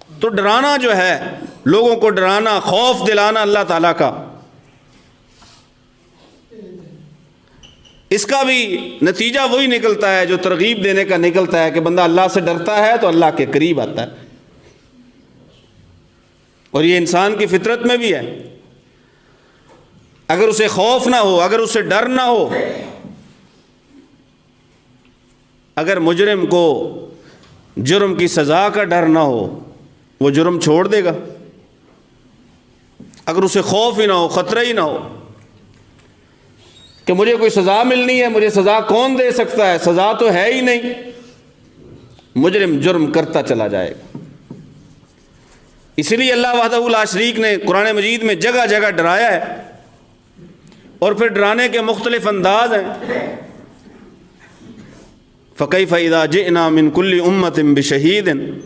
तो डराना जो है, लोगों को डराना, खौफ दिलाना अल्लाह ताला का, इसका भी नतीजा वही निकलता है जो तरगीब देने का निकलता है कि बंदा अल्लाह से डरता है तो अल्लाह के करीब आता है। और ये इंसान की फितरत में भी है। अगर उसे खौफ ना हो, अगर उसे डर ना हो, अगर मुजरिम को जुर्म की सज़ा का डर ना हो, वो जुर्म छोड़ देगा। अगर उसे खौफ ही ना हो, ख़तरा ही ना हो कि मुझे कोई सज़ा मिलनी है, मुझे सज़ा कौन दे सकता है, सज़ा तो है ही नहीं, मुजरिम जुर्म करता चला जाएगा। इसलिए अल्लाह वहदहू ला शरीक ने कुरान मजीद में जगह जगह डराया है, और फिर डराने के मुख्तलिफ अंदाज हैं। फ़कैफ़ इज़ा जिअना मिन कुल्ली उम्मतिन बिशहीदिन